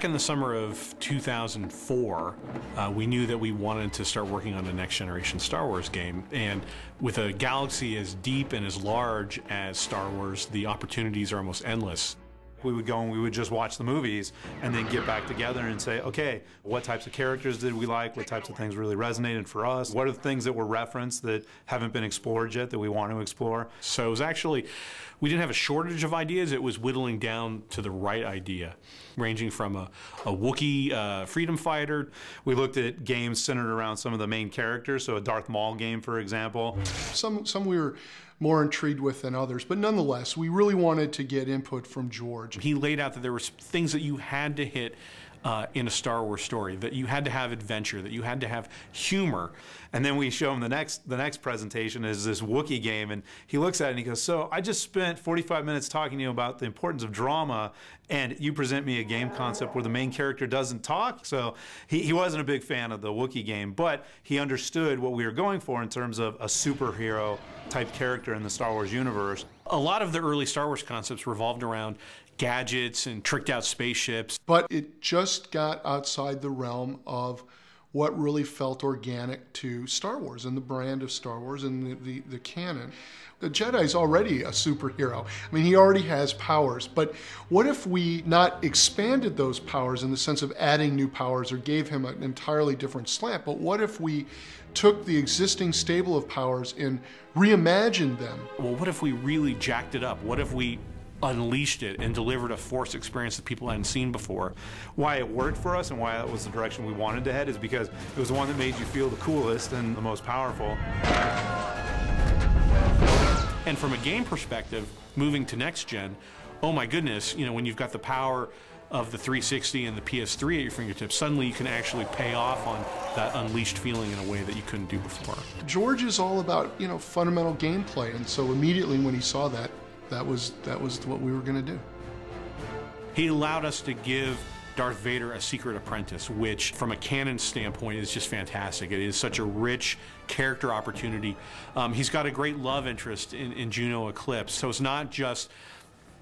Back in the summer of 2004, we knew that we wanted to start working on a next-generation Star Wars game. And with a galaxy as deep and as large as Star Wars, the opportunities are almost endless. We would go and we would just watch the movies and then get back together and say, okay, what types of characters did we like? What types of things really resonated for us? What are the things that were referenced that haven't been explored yet that we want to explore? So it was actually, we didn't have a shortage of ideas. It was whittling down to the right idea, ranging from a Wookiee freedom fighter. We looked at games centered around some of the main characters, so a Darth Maul game, for example. Some we were more intrigued with than others, but nonetheless, we really wanted to get input from George. He laid out that there were things that you had to hit in a Star Wars story, that you had to have adventure, that you had to have humor. And then we show him the next presentation is this Wookiee game, and he looks at it and he goes, so I just spent 45 minutes talking to you about the importance of drama, and you present me a game concept where the main character doesn't talk? So he wasn't a big fan of the Wookiee game, but he understood what we were going for in terms of a superhero type character in the Star Wars universe. A lot of the early Star Wars concepts revolved around gadgets and tricked out spaceships. But it just got outside the realm of what really felt organic to Star Wars and the brand of Star Wars and the canon. The Jedi's already a superhero. I mean, he already has powers, but what if we not expanded those powers in the sense of adding new powers or gave him an entirely different slant, but what if we took the existing stable of powers and reimagined them? Well, what if we really jacked it up? What if we unleashed it and delivered a Force experience that people hadn't seen before? Why it worked for us and why that was the direction we wanted to head is because it was the one that made you feel the coolest and the most powerful. And from a game perspective, moving to next gen, oh my goodness, you know, when you've got the power of the 360 and the PS3 at your fingertips, suddenly you can actually pay off on that unleashed feeling in a way that you couldn't do before. George is all about, you know, fundamental gameplay, and so immediately when he saw that, that was what we were going to do. He allowed us to give Darth Vader a secret apprentice, which from a canon standpoint is just fantastic. It is such a rich character opportunity. He's got a great love interest in Juno Eclipse, so it's not just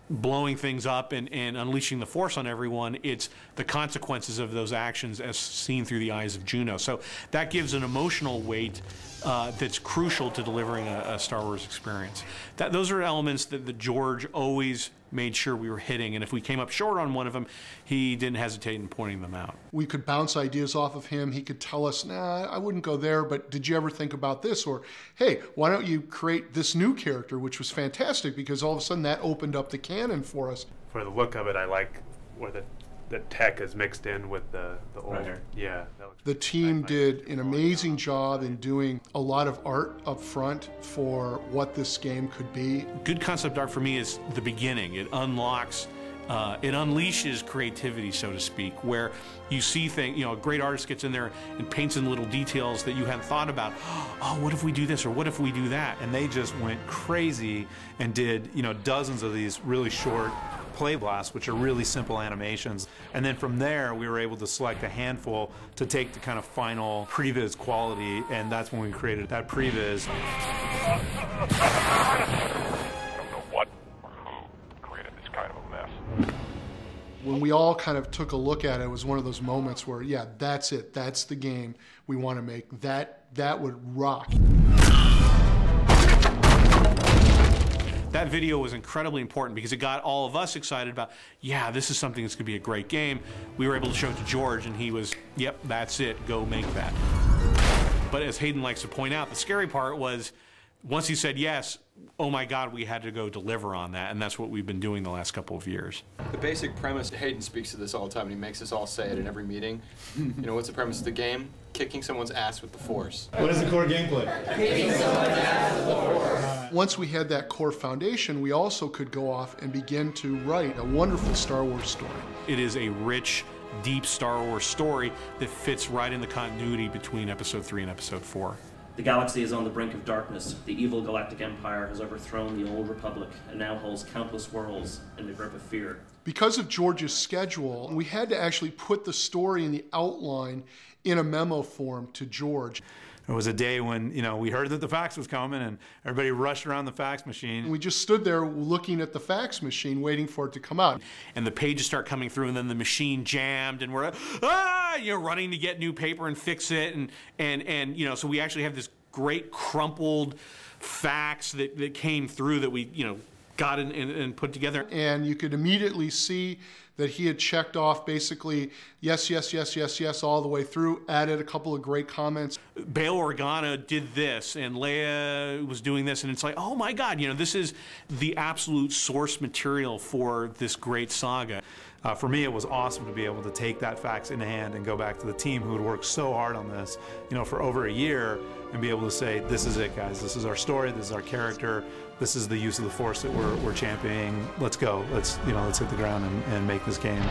blowing things up and unleashing the Force on everyone, it's the consequences of those actions as seen through the eyes of Juno. So that gives an emotional weight that's crucial to delivering a Star Wars experience. Those are elements that George always made sure we were hitting, and if we came up short on one of them, he didn't hesitate in pointing them out. We could bounce ideas off of him. He could tell us, nah, I wouldn't go there, but did you ever think about this? Or, hey, why don't you create this new character, which was fantastic because all of a sudden that opened up the canon for us. For the look of it, I like where the tech is mixed in with the old. Right. Yeah. The team did an amazing job in doing a lot of art up front for what this game could be. Good concept art for me is the beginning. It unlocks, it unleashes creativity, so to speak, where you see things, you know, a great artist gets in there and paints in little details that you hadn't thought about. Oh, what if we do this or what if we do that? And they just went crazy and did, you know, dozens of these really short play blasts, which are really simple animations. And then from there, we were able to select a handful to take the kind of final previs quality, and that's when we created that previs. I don't know what or who created this kind of a mess. When we all kind of took a look at it, it was one of those moments where, yeah, that's it. That's the game we want to make. That would rock. That video was incredibly important because it got all of us excited about, yeah, this is something that's going to be a great game. We were able to show it to George, and he was, yep, that's it, go make that. But as Hayden likes to point out, the scary part was once he said yes, oh my God, we had to go deliver on that, and that's what we've been doing the last couple of years. The basic premise, Hayden speaks to this all the time, and he makes us all say it in every meeting. You know, what's the premise of the game? Kicking someone's ass with the Force. What is the core gameplay? Kicking someone's ass with the Force. Once we had that core foundation, we also could go off and begin to write a wonderful Star Wars story. It is a rich, deep Star Wars story that fits right in the continuity between Episode 3 and Episode 4. The galaxy is on the brink of darkness. The evil galactic empire has overthrown the old republic and now holds countless worlds in the grip of fear. Because of George's schedule, we had to actually put the story and the outline in a memo form to George. There was a day when, you know, we heard that the fax was coming and everybody rushed around the fax machine. We just stood there looking at the fax machine, waiting for it to come out. And the pages start coming through, and then the machine jammed, and we're running to get new paper and fix it, and you know, so we actually have this great crumpled fax that came through that we, you know, got and put together. And you could immediately see that he had checked off basically yes, yes, yes, yes, yes, all the way through, added a couple of great comments. Bail Organa did this, and Leia was doing this, and it's like, oh my God, you know, this is the absolute source material for this great saga. For me, it was awesome to be able to take that fax in hand and go back to the team who had worked so hard on this, you know, for over a year, and be able to say, this is it, guys. This is our story. This is our character. This is the use of the Force that we're championing. Let's go. Let's hit the ground and make this game.